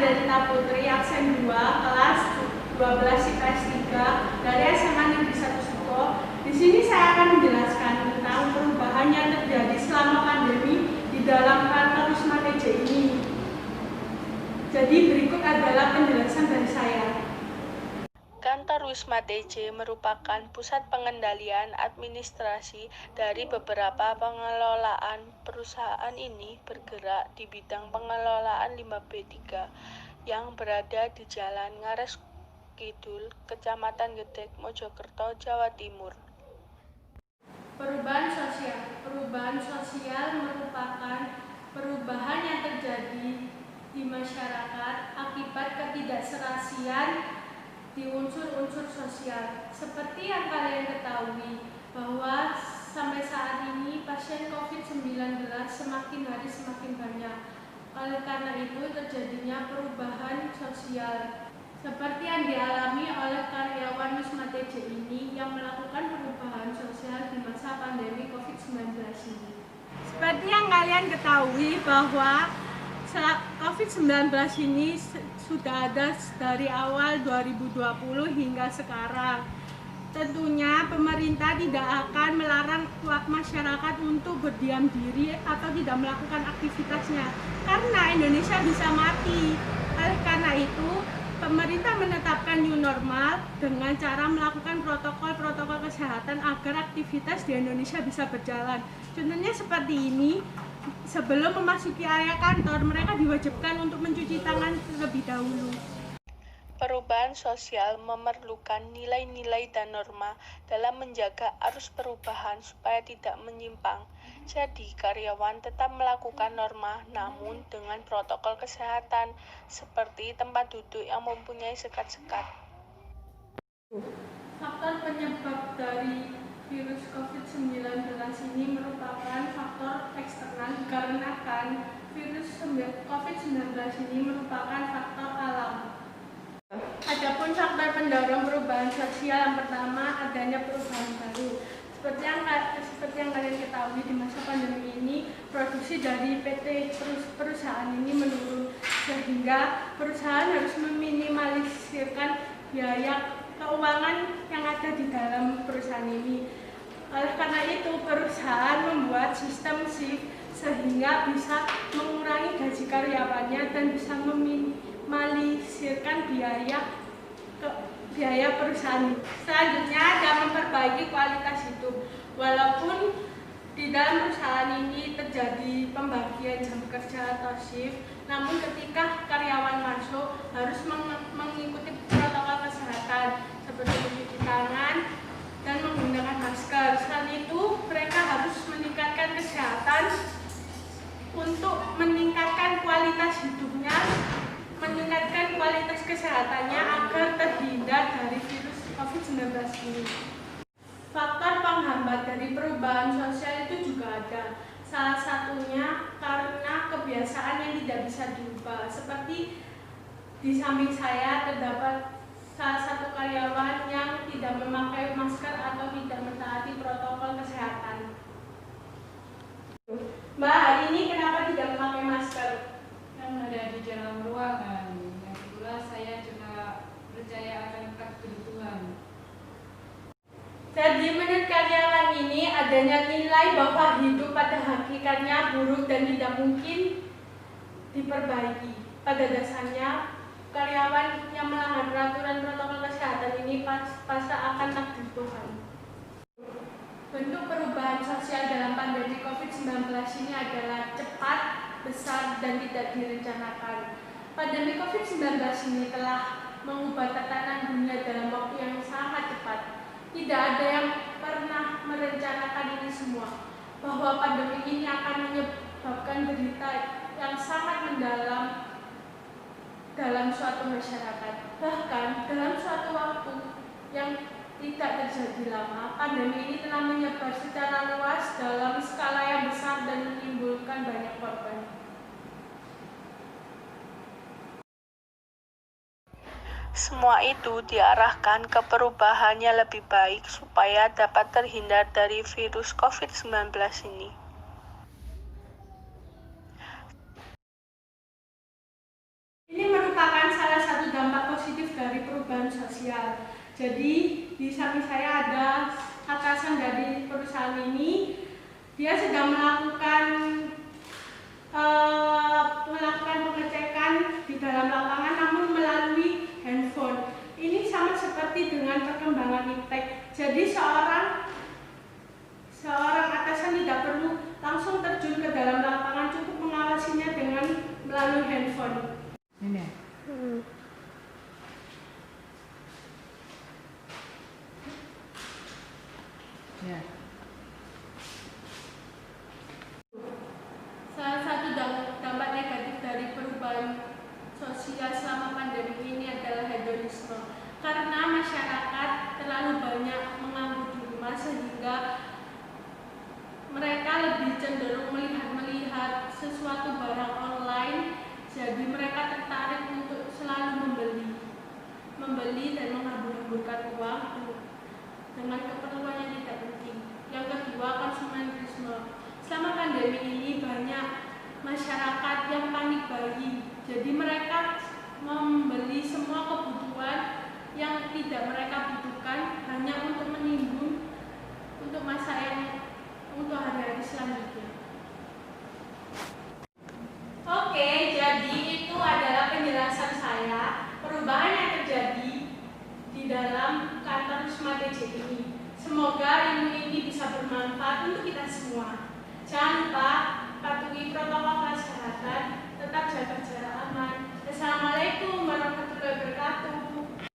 Delita Putri, absen 2, kelas 12 IPS 3 dari SMA Negeri 1 Suko. Di sini saya akan menjelaskan tentang perubahan yang terjadi selama pandemi di dalam kantor Wisma TJ ini. Jadi berikut adalah penjelasan dari saya. Kantor Wisma TJ merupakan pusat pengendalian administrasi dari beberapa pengelolaan. Perusahaan ini bergerak di bidang pengelolaan limbah B3 yang berada di Jalan Ngares Kidul, Kecamatan Gedek, Mojokerto, Jawa Timur. Perubahan sosial. Perubahan sosial merupakan perubahan yang terjadi di masyarakat akibat ketidakserasian di unsur-unsur sosial. Seperti yang kalian ketahui bahwa sampai saat ini pasien COVID-19 semakin hari semakin banyak. Oleh karena itu terjadinya perubahan sosial seperti yang dialami oleh karyawan Wisma TJ ini yang melakukan perubahan sosial di masa pandemi COVID-19 ini. Seperti yang kalian ketahui bahwa COVID-19 ini sudah ada dari awal 2020 hingga sekarang. Tentunya pemerintah tidak akan melarang masyarakat untuk berdiam diri atau tidak melakukan aktivitasnya karena Indonesia bisa mati. Oleh karena itu, pemerintah menetapkan new normal dengan cara melakukan protokol-protokol kesehatan agar aktivitas di Indonesia bisa berjalan. Contohnya seperti ini. Sebelum memasuki area kantor, mereka diwajibkan untuk mencuci tangan terlebih dahulu. Perubahan sosial memerlukan nilai-nilai dan norma dalam menjaga arus perubahan supaya tidak menyimpang. Jadi, karyawan tetap melakukan norma namun dengan protokol kesehatan seperti tempat duduk yang mempunyai sekat-sekat. Faktor penyebab dari virus COVID-19 ini merupakan faktor eksternal dikarenakan virus COVID-19 ini merupakan faktor alam. Adapun faktor pendorong perubahan sosial yang pertama adanya perubahan baru. Seperti yang kalian ketahui di masa pandemi ini produksi dari PT perusahaan ini menurun sehingga perusahaan harus meminimalisirkan biaya keuangan yang ada di dalam perusahaan ini. Oleh karena itu, perusahaan membuat sistem shift sehingga bisa mengurangi gaji karyawannya dan bisa meminimalisirkan biaya perusahaan. Selanjutnya ada memperbaiki kualitas hidup. Walaupun di dalam perusahaan ini terjadi pembagian jam kerja atau shift, namun ketika karyawan masuk harus mengikuti protokol kesehatan seperti mencuci tangan dan menggunakan masker. Selain itu, mereka harus meningkatkan kesehatan untuk meningkatkan kualitas hidupnya, meningkatkan kualitas kesehatannya agar terhindar dari virus COVID-19 ini. Faktor penghambat dari perubahan sosial itu juga ada. Salah satunya karena kebiasaan yang tidak bisa diubah. Seperti di samping saya terdapat salah satu karyawan yang tidak memakai masker atau tidak mentaati protokol kesehatan. Mbak, hari ini kenapa tidak memakai masker? Yang ada di dalam ruangan. Yang kedua, saya juga percaya akan kebutuhan. Jadi menurut karyawan ini adanya nilai bahwa hidup pada hakikatnya buruk dan tidak mungkin diperbaiki. Pada dasarnya, karyawan yang melanggar peraturan protokol kesehatan ini pasti akan takdir Tuhan. Bentuk perubahan sosial dalam pandemi COVID-19 ini adalah cepat, besar, dan tidak direncanakan. Pandemi COVID-19 ini telah mengubah tatanan dunia dalam waktu yang sangat cepat. Tidak ada yang pernah merencanakan ini semua, bahwa pandemi ini akan menyebabkan derita yang sangat mendalam dalam suatu masyarakat. Bahkan dalam suatu waktu yang tidak terjadi lama, pandemi ini telah menyebar secara luas dalam skala yang besar dan menimbulkan banyak korban. Semua itu diarahkan ke perubahannya lebih baik supaya dapat terhindar dari virus COVID-19 ini. Ini merupakan sosial. Jadi di samping saya ada atasan dari perusahaan ini. Dia sedang melakukan pengecekan di dalam lapangan namun melalui handphone. Ini sama seperti dengan perkembangan iptek. Jadi seorang atasan tidak perlu langsung terjun ke dalam lapangan, cukup mengawasinya dengan melalui handphone. Ini. Ya. Salah satu dampak negatif dari perubahan sosial selama pandemi ini adalah hedonisme. Karena masyarakat terlalu banyak menganggur di rumah sehingga mereka lebih cenderung melihat sesuatu barang online, jadi mereka tertarik untuk selalu membeli dan menghambur-hamburkan uang dengan keperluan yang tidak penting. Yang kedua, konsumerisme. Selama pandemi ini banyak masyarakat yang panik buying, jadi mereka membeli semua kebutuhan yang tidak mereka butuhkan hanya untuk menimbun untuk untuk hari-hari selanjutnya. Oke, jadi itu adalah penjelasan saya perubahan yang terjadi di dalam kantor Wisma TJ ini. Semoga ilmu ini bisa bermanfaat untuk kita semua. Jangan lupa patuhi protokol kesehatan, tetap jaga jarak aman. Assalamualaikum warahmatullahi wabarakatuh.